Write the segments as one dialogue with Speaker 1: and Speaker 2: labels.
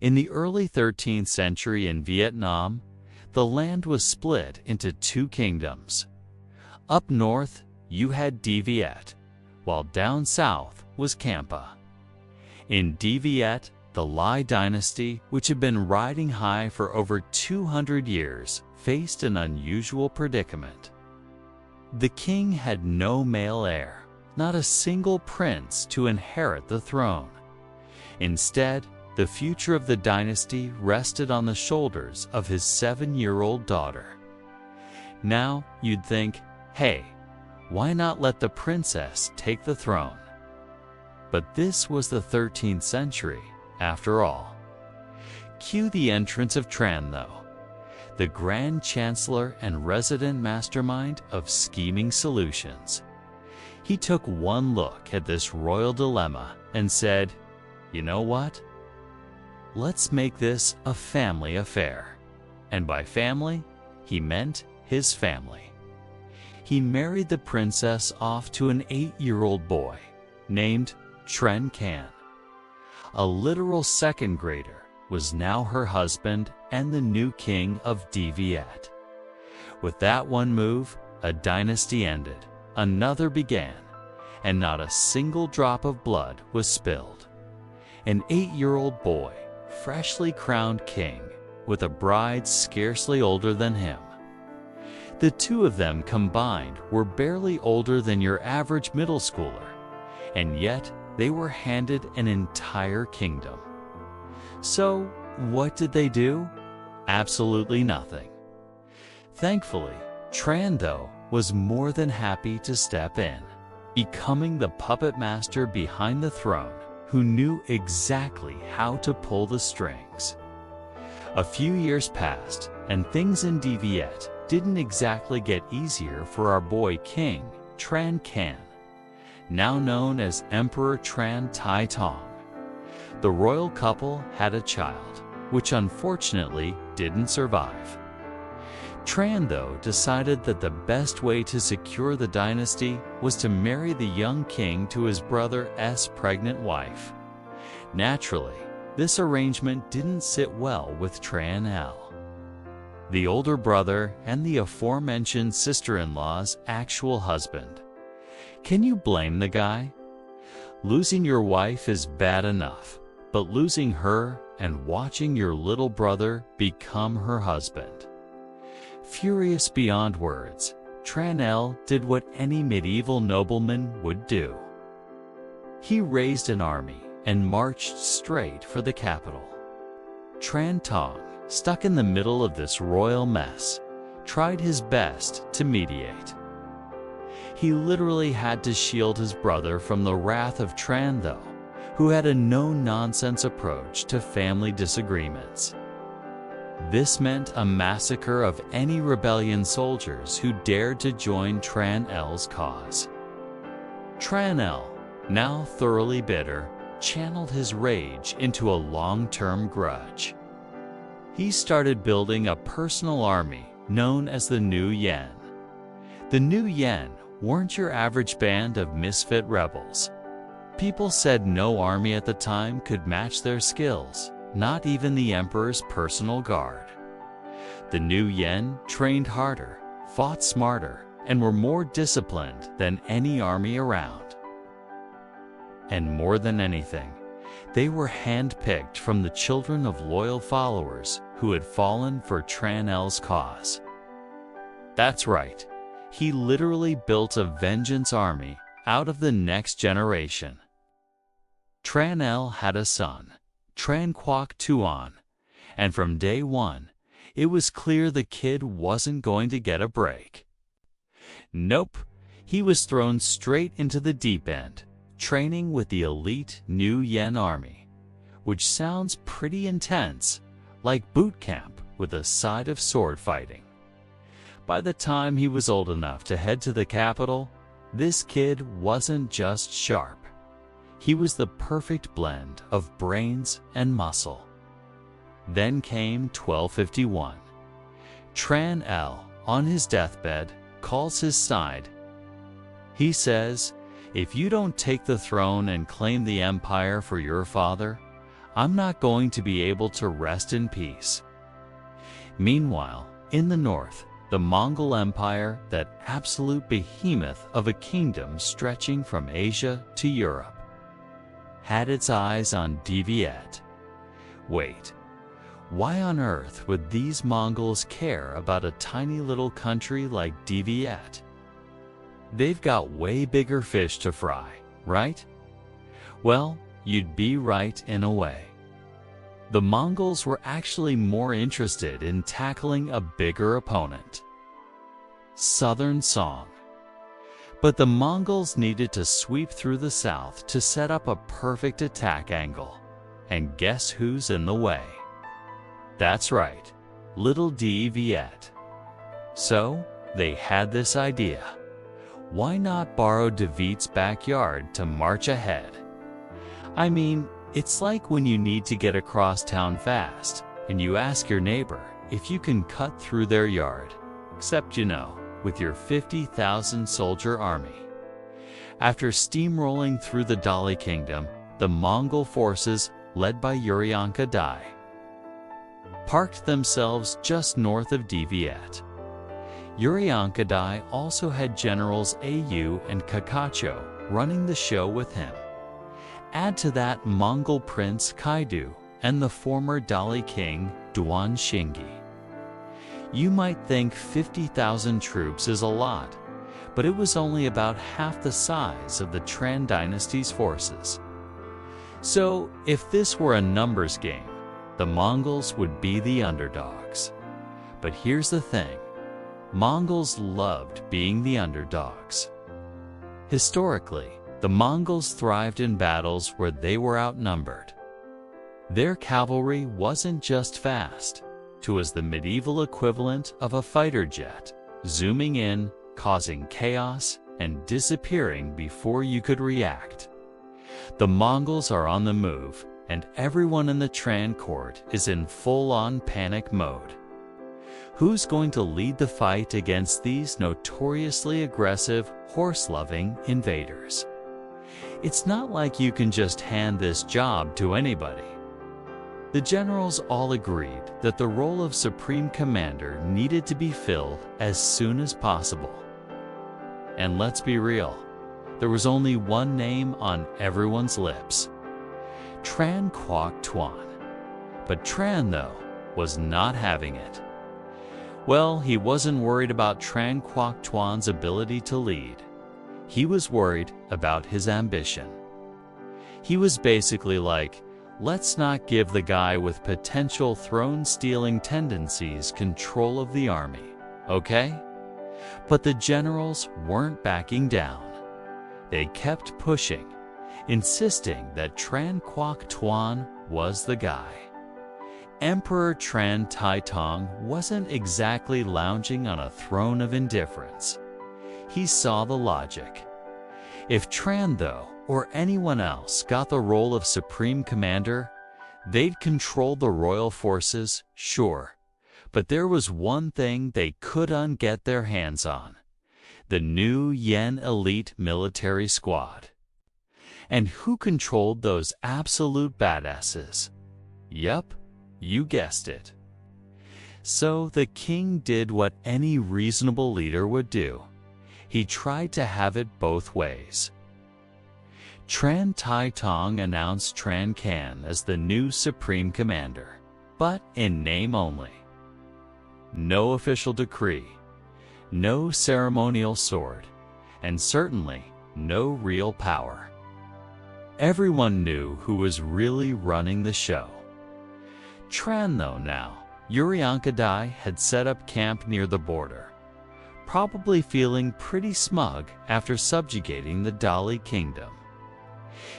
Speaker 1: In the early 13th century in Vietnam, the land was split into two kingdoms. Up north, you had Dai Viet, while down south was Champa. In Dai Viet, the Ly Dynasty, which had been riding high for over 200 years, faced an unusual predicament. The king had no male heir, not a single prince to inherit the throne. Instead, the future of the dynasty rested on the shoulders of his 7-year-old daughter. Now you'd think, hey, why not let the princess take the throne? But this was the 13th century, after all. Cue the entrance of Tran Thu, the Grand Chancellor and resident mastermind of scheming solutions. He took one look at this royal dilemma and said, you know what? Let's make this a family affair. And by family, he meant his family. He married the princess off to an 8-year-old boy named Tran Canh. A literal second grader was now her husband and the new king of Dai Viet. With that one move, a dynasty ended, another began, and not a single drop of blood was spilled. An 8-year-old boy, freshly crowned king, with a bride scarcely older than him. The two of them combined were barely older than your average middle schooler, and yet they were handed an entire kingdom. So, what did they do? Absolutely nothing. Thankfully, Tran Thu was more than happy to step in, becoming the puppet master behind the throne who knew exactly how to pull the strings. A few years passed, and things in Dai Viet didn't exactly get easier for our boy king, Tran Canh, now known as Emperor Tran Tai Tong. The royal couple had a child, which unfortunately didn't survive. Tran Thu decided that the best way to secure the dynasty was to marry the young king to his brother's pregnant wife. Naturally, this arrangement didn't sit well with Tran L, the older brother and the aforementioned sister-in-law's actual husband. Can you blame the guy? Losing your wife is bad enough, but losing her and watching your little brother become her husband. Furious beyond words, Tran L did what any medieval nobleman would do. He raised an army and marched straight for the capital. Tran Tong, stuck in the middle of this royal mess, tried his best to mediate. He literally had to shield his brother from the wrath of Tran Thu, who had a no-nonsense approach to family disagreements. This meant a massacre of any rebellion soldiers who dared to join Tran L's cause. Tran L, now thoroughly bitter, channeled his rage into a long-term grudge. He started building a personal army known as the New Yen. The New Yen weren't your average band of misfit rebels. People said no army at the time could match their skills, not even the emperor's personal guard. The New Yen trained harder, fought smarter, and were more disciplined than any army around. And more than anything, they were handpicked from the children of loyal followers who had fallen for Tran L's cause. That's right, he literally built a vengeance army out of the next generation. Tran L had a son, Tran Quoc Tuan, and from day one, it was clear the kid wasn't going to get a break. Nope, he was thrown straight into the deep end, training with the elite New Yen army, which sounds pretty intense, like boot camp with a side of sword fighting. By the time he was old enough to head to the capital, this kid wasn't just sharp. He was the perfect blend of brains and muscle. Then came 1251. Tran L, on his deathbed, calls his side. He says, "If you don't take the throne and claim the empire for your father, I'm not going to be able to rest in peace. Meanwhile, in the north, the Mongol Empire, that absolute behemoth of a kingdom stretching from Asia to Europe, had its eyes on Dai Viet. Wait, why on earth would these Mongols care about a tiny little country like Dai Viet? They've got way bigger fish to fry, right? Well, you'd be right in a way. The Mongols were actually more interested in tackling a bigger opponent. Southern Song. But the Mongols needed to sweep through the south to set up a perfect attack angle. And guess who's in the way? That's right, little Dai Viet. So, they had this idea. Why not borrow Dai Viet's backyard to march ahead? I mean, it's like when you need to get across town fast, and you ask your neighbor if you can cut through their yard, except with your 50,000 soldier army. After steamrolling through the Dali kingdom, the Mongol forces, led by Urarka Dai, parked themselves just north of Dai Viet. Urarka Dai also had generals Au and Kakacho running the show with him. Add to that Mongol prince Kaidu and the former Dali king Duan Shingi. You might think 50,000 troops is a lot, but it was only about half the size of the Tran Dynasty's forces. So, if this were a numbers game, the Mongols would be the underdogs. But here's the thing, Mongols loved being the underdogs. Historically, the Mongols thrived in battles where they were outnumbered. Their cavalry wasn't just fast, it was the medieval equivalent of a fighter jet, zooming in, causing chaos, and disappearing before you could react. The Mongols are on the move, and everyone in the Tran court is in full-on panic mode. Who's going to lead the fight against these notoriously aggressive, horse-loving invaders? It's not like you can just hand this job to anybody. The generals all agreed that the role of supreme commander needed to be filled as soon as possible. And let's be real, there was only one name on everyone's lips: Tran Tuan. But Tran, though, was not having it. Well, he wasn't worried about Tran Tuan's ability to lead. He was worried about his ambition. He was basically like, let's not give the guy with potential throne-stealing tendencies control of the army, okay? But the generals weren't backing down. They kept pushing, insisting that Tran Tuan was the guy. Emperor Tran Tong wasn't exactly lounging on a throne of indifference. He saw the logic. If Tran, though, or anyone else got the role of supreme commander, they'd control the royal forces, sure. But there was one thing they couldn't get their hands on: the new Yen elite military squad. And who controlled those absolute badasses? Yup, you guessed it. So the king did what any reasonable leader would do. He tried to have it both ways. Tran Tong announced Tran Canh as the new supreme commander, but in name only. No official decree, no ceremonial sword, and certainly no real power. Everyone knew who was really running the show. Tran, though, now, Urarka Dai had set up camp near the border, probably feeling pretty smug after subjugating the Dali kingdom.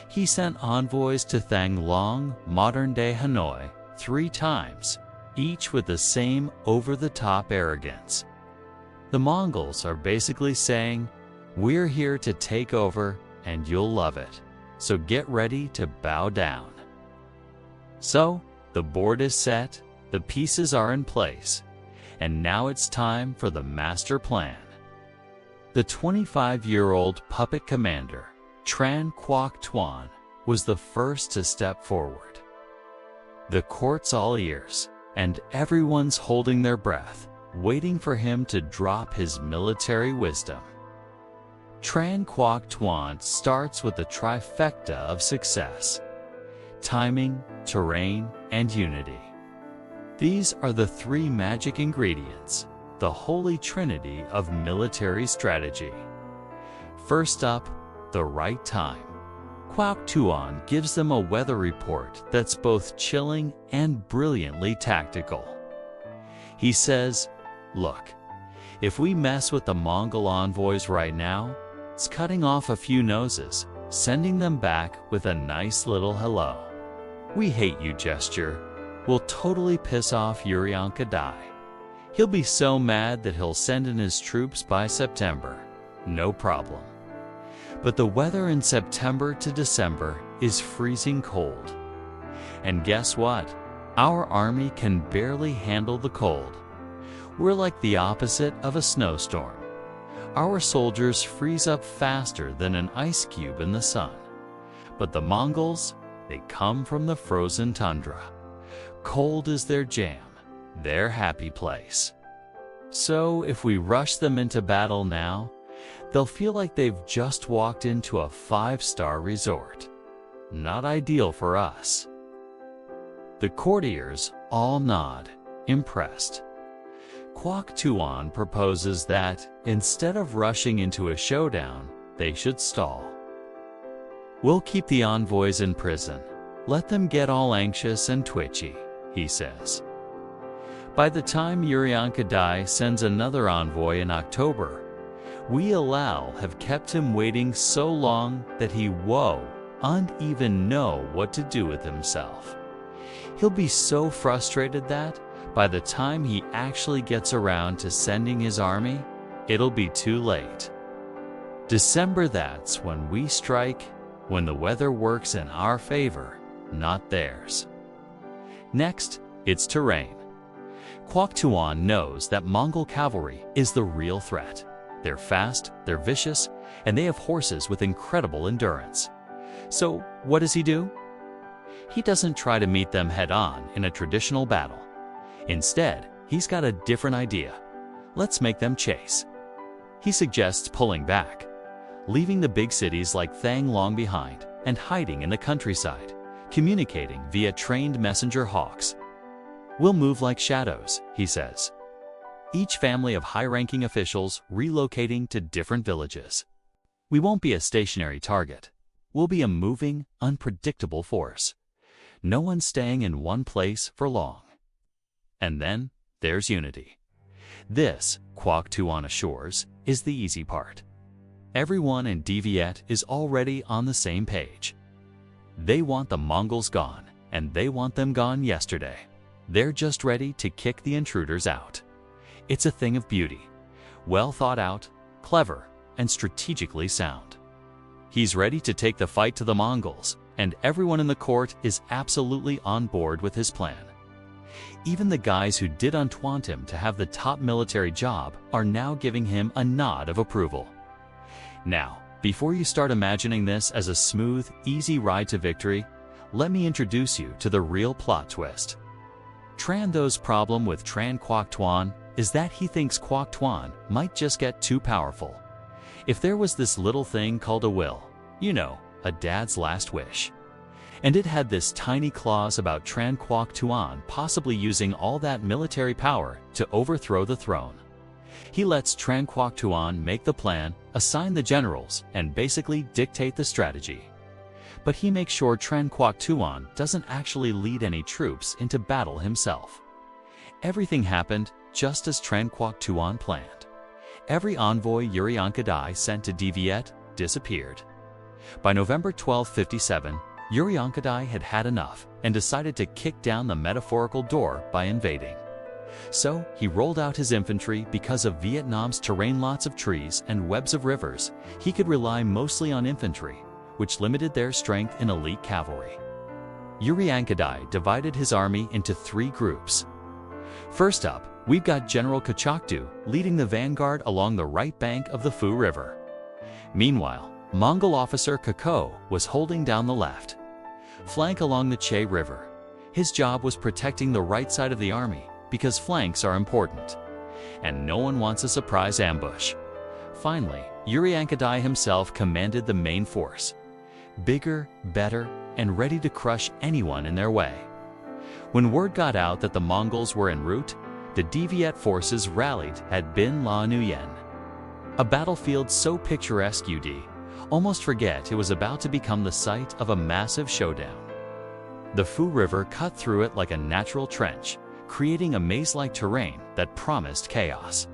Speaker 1: He sent envoys to Thang Long, modern-day Hanoi, 3 times, each with the same over-the-top arrogance. The Mongols are basically saying, we're here to take over and you'll love it, so get ready to bow down. So, the board is set, the pieces are in place, and now it's time for the master plan. The 25-year-old puppet commander, Tran Tuan, was the first to step forward. The court's all ears, and everyone's holding their breath, waiting for him to drop his military wisdom. Tran Quoc Tuan starts with the trifecta of success: timing, terrain, and unity. These are the three magic ingredients, the holy trinity of military strategy. First up, the right time. Quoc Tuan gives them a weather report that's both chilling and brilliantly tactical. He says, "Look, if we mess with the Mongol envoys right now, it's cutting off a few noses, sending them back with a nice little hello. We hate you gesture will totally piss off Uryanka Dai. He'll be so mad that he'll send in his troops by September. No problem." But the weather in September to December is freezing cold. And guess what? Our army can barely handle the cold. We're like the opposite of a snowstorm. Our soldiers freeze up faster than an ice cube in the sun. But the Mongols, they come from the frozen tundra. Cold is their jam, their happy place. So if we rush them into battle now, they'll feel like they've just walked into a 5-star resort. Not ideal for us. The courtiers all nod, impressed. Quoc Tuan proposes that, instead of rushing into a showdown, they should stall. "We'll keep the envoys in prison. Let them get all anxious and twitchy," he says. By the time Uryanka Dai sends another envoy in October, we Alal have kept him waiting so long that he won't even know what to do with himself. He'll be so frustrated that, by the time he actually gets around to sending his army, it'll be too late. December, that's when we strike, when the weather works in our favor, not theirs. Next, it's terrain. Quoc Tuan knows that Mongol cavalry is the real threat. They're fast, they're vicious, and they have horses with incredible endurance. So what does he do? He doesn't try to meet them head-on in a traditional battle. Instead, he's got a different idea. Let's make them chase. He suggests pulling back, leaving the big cities like Thang Long behind and hiding in the countryside, communicating via trained messenger hawks. "We'll move like shadows," he says. Each family of high-ranking officials relocating to different villages. We won't be a stationary target. We'll be a moving, unpredictable force. No one staying in one place for long. And then there's unity. This, Quoc Tuan assures, is the easy part. Everyone in Dai Viet is already on the same page. They want the Mongols gone, and they want them gone yesterday. They're just ready to kick the intruders out. It's a thing of beauty, well thought out, clever, and strategically sound. He's ready to take the fight to the Mongols, and everyone in the court is absolutely on board with his plan. Even the guys who didn't want him to have the top military job are now giving him a nod of approval. Now, before you start imagining this as a smooth, easy ride to victory, let me introduce you to the real plot twist. Tran Thu's problem with Tran Quoc Tuan is that he thinks Quoc Tuan might just get too powerful. If there was this little thing called a will, you know, a dad's last wish, and it had this tiny clause about Tran Quoc Tuan possibly using all that military power to overthrow the throne. He lets Tran Quoc Tuan make the plan, assign the generals, and basically dictate the strategy. But he makes sure Tran Quoc Tuan doesn't actually lead any troops into battle himself. Everything happened just as Tran Quoc Tuan planned. Every envoy Uryanka Dai sent to Dai Viet disappeared. By November 1257, Uryanka Dai had had enough and decided to kick down the metaphorical door by invading. So he rolled out his infantry. Because of Vietnam's terrain, lots of trees and webs of rivers, he could rely mostly on infantry, which limited their strength in elite cavalry. Uryanka Dai divided his army into 3 groups. First up, we've got General Kachakdu leading the vanguard along the right bank of the Phu River. Meanwhile, Mongol officer Kako was holding down the left flank along the Che River. His job was protecting the right side of the army because flanks are important, and no one wants a surprise ambush. Finally, Uriyangqadai himself commanded the main force, bigger, better, and ready to crush anyone in their way. When word got out that the Mongols were en route, the Dai Viet forces rallied at Bin La Nguyen, a battlefield so picturesque you'd almost forget it was about to become the site of a massive showdown. The Phu River cut through it like a natural trench, creating a maze-like terrain that promised chaos.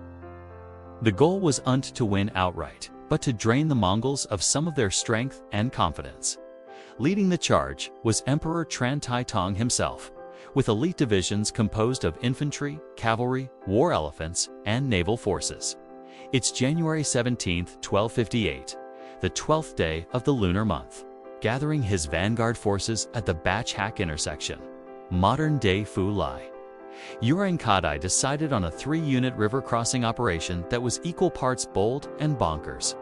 Speaker 1: The goal wasn't to win outright, but to drain the Mongols of some of their strength and confidence. Leading the charge was Emperor Tran Thu Do himself, with elite divisions composed of infantry, cavalry, war elephants, and naval forces. It's January 17, 1258, the 12th day of the lunar month. Gathering his vanguard forces at the Bach Hak intersection, modern-day Phu Ly, Uriyangqadai decided on a 3-unit river crossing operation that was equal parts bold and bonkers.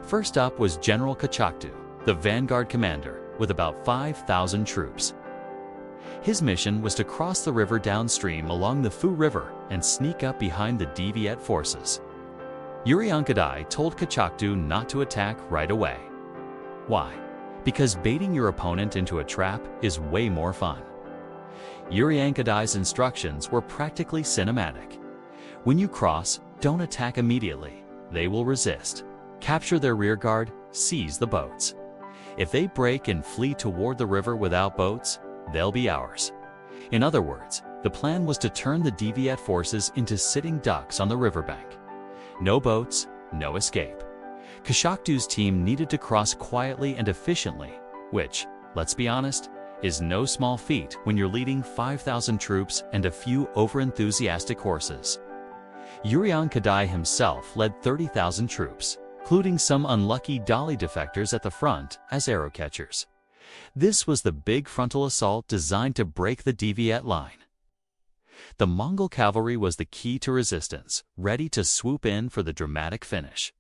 Speaker 1: First up was General Kachakdu, the vanguard commander, with about 5,000 troops. His mission was to cross the river downstream along the Phu River and sneak up behind the Dai Viet forces. Uriyangqadai told Kachakdu not to attack right away. Why? Because baiting your opponent into a trap is way more fun. Uriyangqadai's instructions were practically cinematic. When you cross, don't attack immediately. They will resist. Capture their rearguard, seize the boats. If they break and flee toward the river without boats, they'll be ours. In other words, the plan was to turn the Dai Viet forces into sitting ducks on the riverbank. No boats, no escape. Kachakdu's team needed to cross quietly and efficiently, which, let's be honest, is no small feat when you're leading 5,000 troops and a few overenthusiastic horses. Uriyangqadai himself led 30,000 troops, including some unlucky Dali defectors at the front as arrow catchers. This was the big frontal assault designed to break the Dai Viet line. The Mongol cavalry was the key to resistance, ready to swoop in for the dramatic finish.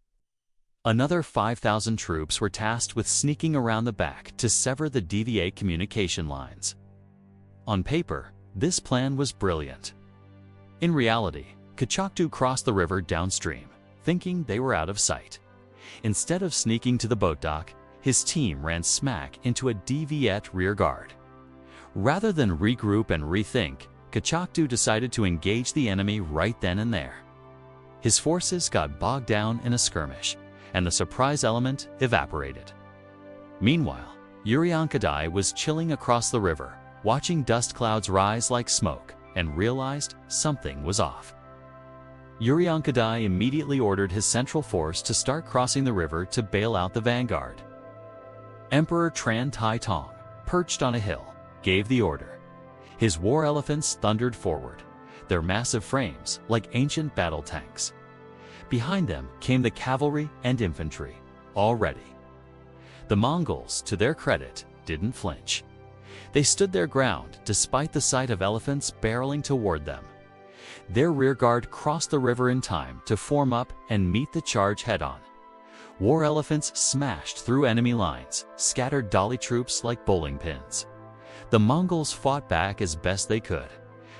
Speaker 1: Another 5,000 troops were tasked with sneaking around the back to sever the Dai Viet communication lines. On paper, this plan was brilliant. In reality, Kachakdu crossed the river downstream, thinking they were out of sight. Instead of sneaking to the boat dock, his team ran smack into a Dai Viet rear guard. Rather than regroup and rethink, Kachakdu decided to engage the enemy right then and there. His forces got bogged down in a skirmish, and the surprise element evaporated. Meanwhile, Uriyangqadai was chilling across the river, watching dust clouds rise like smoke, and realized something was off. Uriyangqadai immediately ordered his central force to start crossing the river to bail out the vanguard. Emperor Tran Thu Do, perched on a hill, gave the order. His war elephants thundered forward, their massive frames like ancient battle tanks. Behind them came the cavalry and infantry, all ready. The Mongols, to their credit, didn't flinch. They stood their ground despite the sight of elephants barreling toward them. Their rearguard crossed the river in time to form up and meet the charge head-on. War elephants smashed through enemy lines, scattered Dali troops like bowling pins. The Mongols fought back as best they could,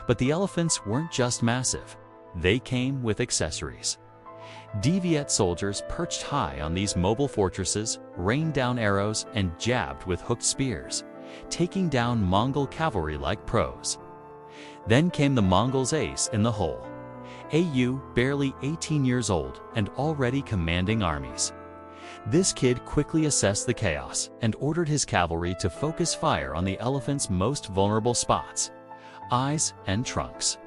Speaker 1: but the elephants weren't just massive. They came with accessories. Dai Viet soldiers perched high on these mobile fortresses, rained down arrows, and jabbed with hooked spears, taking down Mongol cavalry like pros. Then came the Mongols' ace in the hole, Au, barely 18 years old and already commanding armies. This kid quickly assessed the chaos and ordered his cavalry to focus fire on the elephants' most vulnerable spots, eyes and trunks.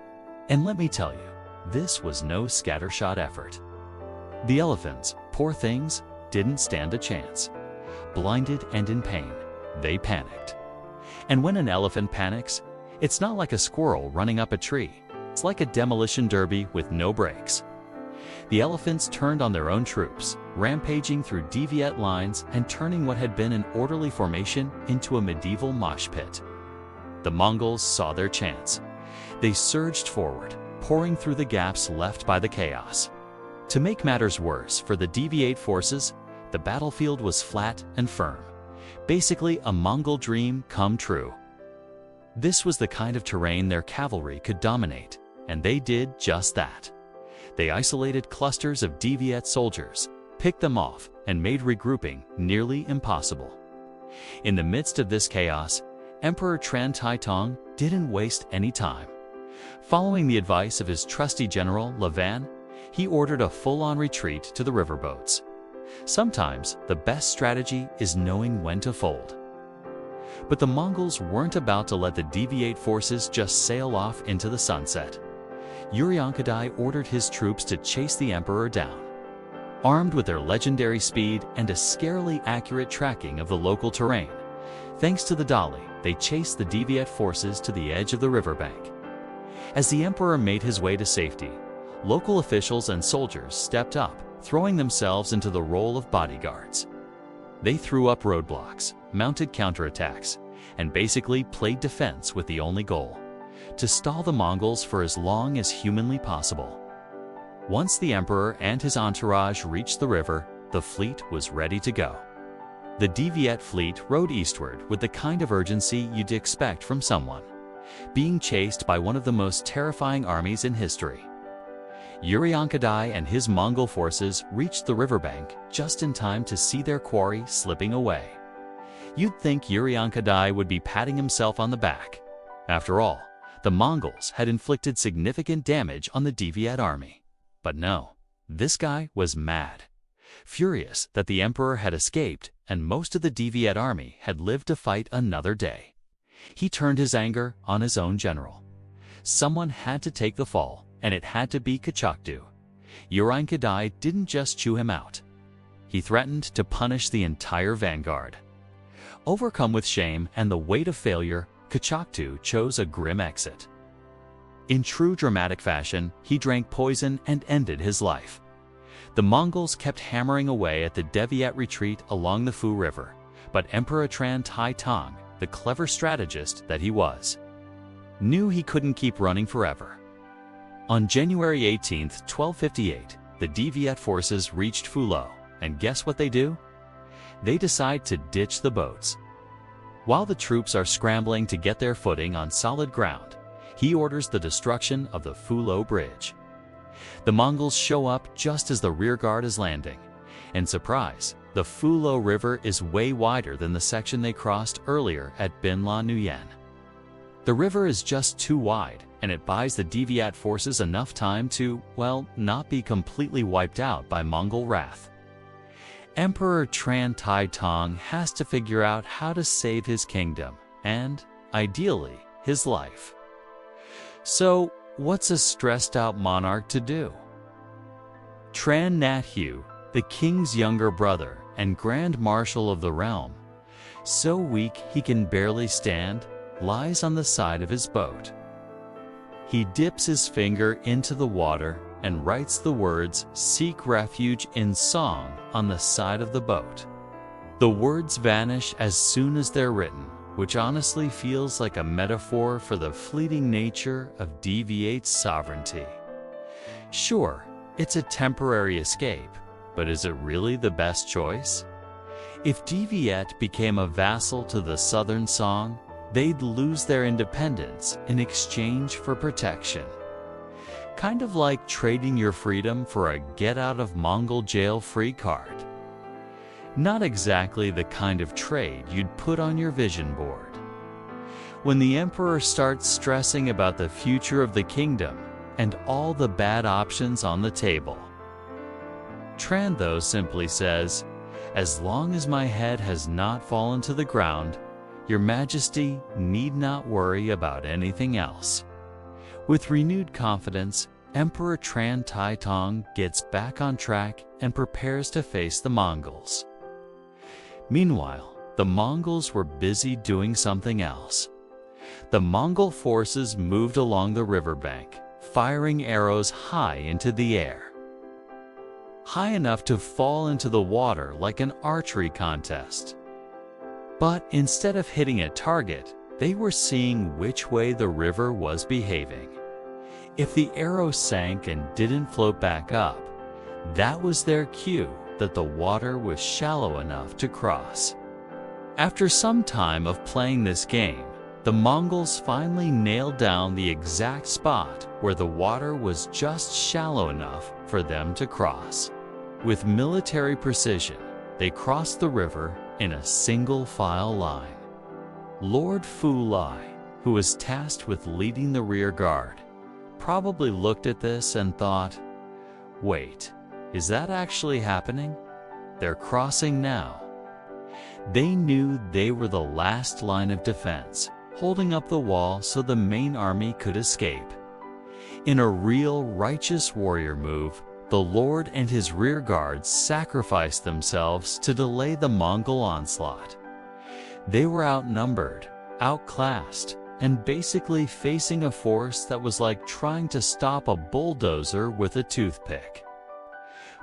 Speaker 1: And let me tell you, this was no scattershot effort. The elephants, poor things, didn't stand a chance. Blinded and in pain, they panicked. And when an elephant panics, it's not like a squirrel running up a tree. It's like a demolition derby with no brakes. The elephants turned on their own troops, rampaging through Dai Viet lines and turning what had been an orderly formation into a medieval mosh pit. The Mongols saw their chance. They surged forward, pouring through the gaps left by the chaos. To make matters worse for the Dai Viet forces, the battlefield was flat and firm. Basically a Mongol dream come true. This was the kind of terrain their cavalry could dominate, and they did just that. They isolated clusters of Dai Viet soldiers, picked them off, and made regrouping nearly impossible. In the midst of this chaos, Emperor Tran Tong didn't waste any time. Following the advice of his trusty general, Ly, he ordered a full-on retreat to the riverboats. Sometimes, the best strategy is knowing when to fold. But the Mongols weren't about to let the Dai Viet forces just sail off into the sunset. Dai ordered his troops to chase the emperor down. Armed with their legendary speed and a scarily accurate tracking of the local terrain, thanks to the Dali, they chased the Dai Viet forces to the edge of the riverbank. As the emperor made his way to safety, local officials and soldiers stepped up, throwing themselves into the role of bodyguards. They threw up roadblocks, mounted counterattacks, and basically played defense with the only goal: to stall the Mongols for as long as humanly possible. Once the emperor and his entourage reached the river, the fleet was ready to go. The Dai Viet fleet rode eastward with the kind of urgency you'd expect from someone being chased by one of the most terrifying armies in history. Dai and his Mongol forces reached the riverbank just in time to see their quarry slipping away. You'd think Dai would be patting himself on the back. After all, the Mongols had inflicted significant damage on the Dai Viet army. But no, this guy was mad. Furious that the emperor had escaped and most of the Dai Viet army had lived to fight another day. He turned his anger on his own general. Someone had to take the fall, and it had to be Dai. Dai didn't just chew him out. He threatened to punish the entire vanguard. Overcome with shame and the weight of failure, Dai chose a grim exit. In true dramatic fashion, he drank poison and ended his life. The Mongols kept hammering away at the Dai Viet retreat along the Phu River, but Emperor Tran Tong, the clever strategist that he was, knew he couldn't keep running forever. On January 18, 1258, the Dai Viet forces reached Phu Lo, and guess what they do? They decide to ditch the boats. While the troops are scrambling to get their footing on solid ground, he orders the destruction of the Phu Lo Bridge. The Mongols show up just as the rearguard is landing, and surprise, the Phu Lo River is way wider than the section they crossed earlier at Bin La Nguyen. The river is just too wide, and it buys the Dai Viet forces enough time to, well, not be completely wiped out by Mongol wrath. Emperor Tran Tong has to figure out how to save his kingdom, and, ideally, his life. So, what's a stressed-out monarch to do? Tran Nat Hue, the king's younger brother and grand marshal of the realm, so weak he can barely stand, lies on the side of his boat. He dips his finger into the water and writes the words "Seek refuge" in song on the side of the boat. The words vanish as soon as they're written, which honestly feels like a metaphor for the fleeting nature of Dai Viet's sovereignty. Sure, it's a temporary escape, but is it really the best choice? If Dai Viet became a vassal to the Southern Song, they'd lose their independence in exchange for protection. Kind of like trading your freedom for a get-out-of-Mongol jail free card. Not exactly the kind of trade you'd put on your vision board. When the emperor starts stressing about the future of the kingdom and all the bad options on the table, Tran Thu simply says, "As long as my head has not fallen to the ground, Your Majesty need not worry about anything else." With renewed confidence, Emperor Tran Tong gets back on track and prepares to face the Mongols. Meanwhile, the Mongols were busy doing something else. The Mongol forces moved along the riverbank, firing arrows high into the air. High enough to fall into the water like an archery contest. But instead of hitting a target, they were seeing which way the river was behaving. If the arrow sank and didn't float back up, that was their cue that the water was shallow enough to cross. After some time of playing this game, the Mongols finally nailed down the exact spot where the water was just shallow enough for them to cross. With military precision, they crossed the river in a single file line. Lord Fu Ly, who was tasked with leading the rear guard, probably looked at this and thought, "Wait, is that actually happening? They're crossing now." They knew they were the last line of defense, holding up the wall so the main army could escape. In a real righteous warrior move, the Lord and his rear guards sacrificed themselves to delay the Mongol onslaught. They were outnumbered, outclassed, and basically facing a force that was like trying to stop a bulldozer with a toothpick.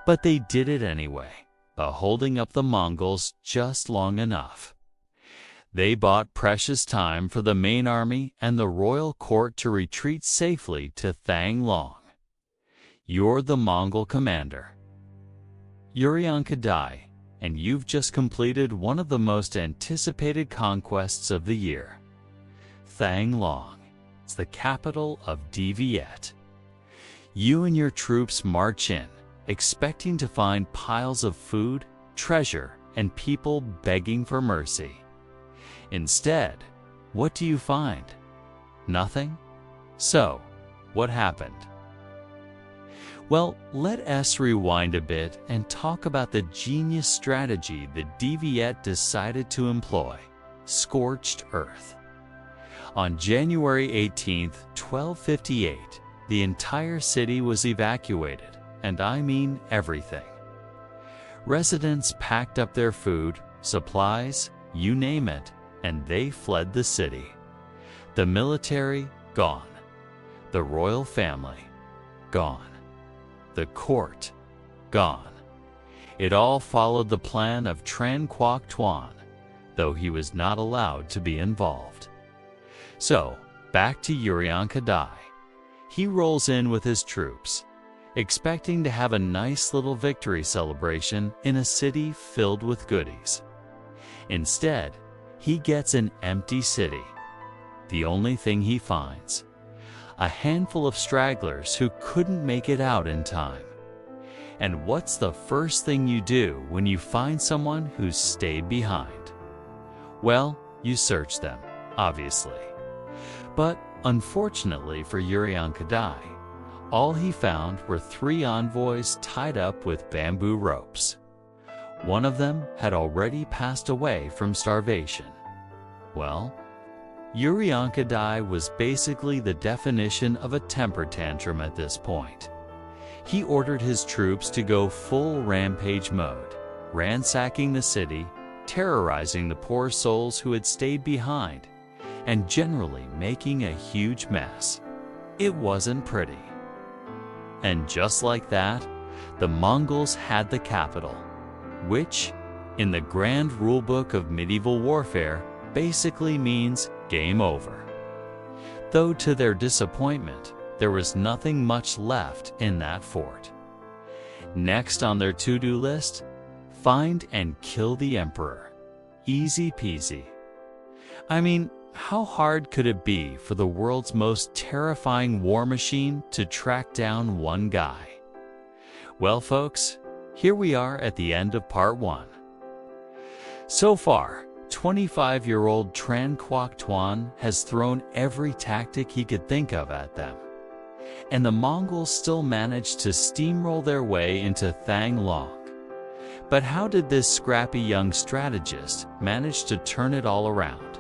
Speaker 1: But they did it anyway, by holding up the Mongols just long enough. They bought precious time for the main army and the royal court to retreat safely to Thang Long. You're the Mongol commander, Uryanka Dai, and you've just completed one of the most anticipated conquests of the year. Thang Long is the capital of Dai Viet. You and your troops march in, expecting to find piles of food, treasure, and people begging for mercy. Instead, what do you find? Nothing? So, what happened? Well, let us rewind a bit and talk about the genius strategy that Dai Viet decided to employ: scorched earth. On January 18, 1258, the entire city was evacuated, and I mean everything. Residents packed up their food, supplies, you name it, and they fled the city. The military, gone. The royal family, gone. The court, gone. It all followed the plan of Tran Tuan, though he was not allowed to be involved. So, back to Uryanka Dai. He rolls in with his troops, expecting to have a nice little victory celebration in a city filled with goodies. Instead, he gets an empty city. The only thing he finds: a handful of stragglers who couldn't make it out in time. And what's the first thing you do when you find someone who's stayed behind? Well, you search them, obviously. But unfortunately for Uryanka Dai, all he found were 3 envoys tied up with bamboo ropes. One of them had already passed away from starvation. Well, Uryanka Dai was basically the definition of a temper tantrum at this point. He ordered his troops to go full rampage mode, ransacking the city, terrorizing the poor souls who had stayed behind, and generally making a huge mess. It wasn't pretty. And just like that, the Mongols had the capital, which, in the grand rulebook of medieval warfare, basically means game over. Though to their disappointment, there was nothing much left in that fort. Next on their to-do list, find and kill the emperor. Easy peasy. I mean, how hard could it be for the world's most terrifying war machine to track down one guy? Well, folks, here we are at the end of part 1. So far, 25-year-old Tran Tuan has thrown every tactic he could think of at them, and the Mongols still managed to steamroll their way into Thang Long. But how did this scrappy young strategist manage to turn it all around?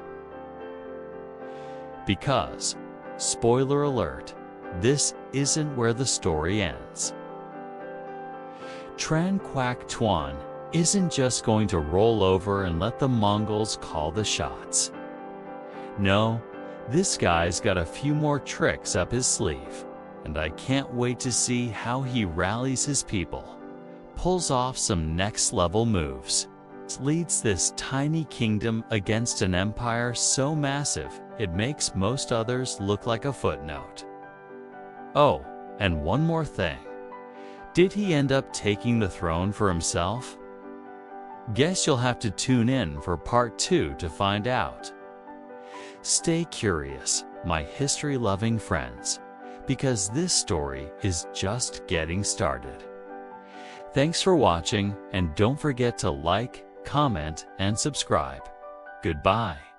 Speaker 1: Because, spoiler alert, this isn't where the story ends. Tran Tuan isn't just going to roll over and let the Mongols call the shots. No, this guy's got a few more tricks up his sleeve, and I can't wait to see how he rallies his people, pulls off some next-level moves, leads this tiny kingdom against an empire so massive it makes most others look like a footnote. Oh, and one more thing. Did he end up taking the throne for himself? Guess you'll have to tune in for part 2 to find out. Stay curious, my history-loving friends, because this story is just getting started. Thanks for watching, and don't forget to like, comment, and subscribe. Goodbye.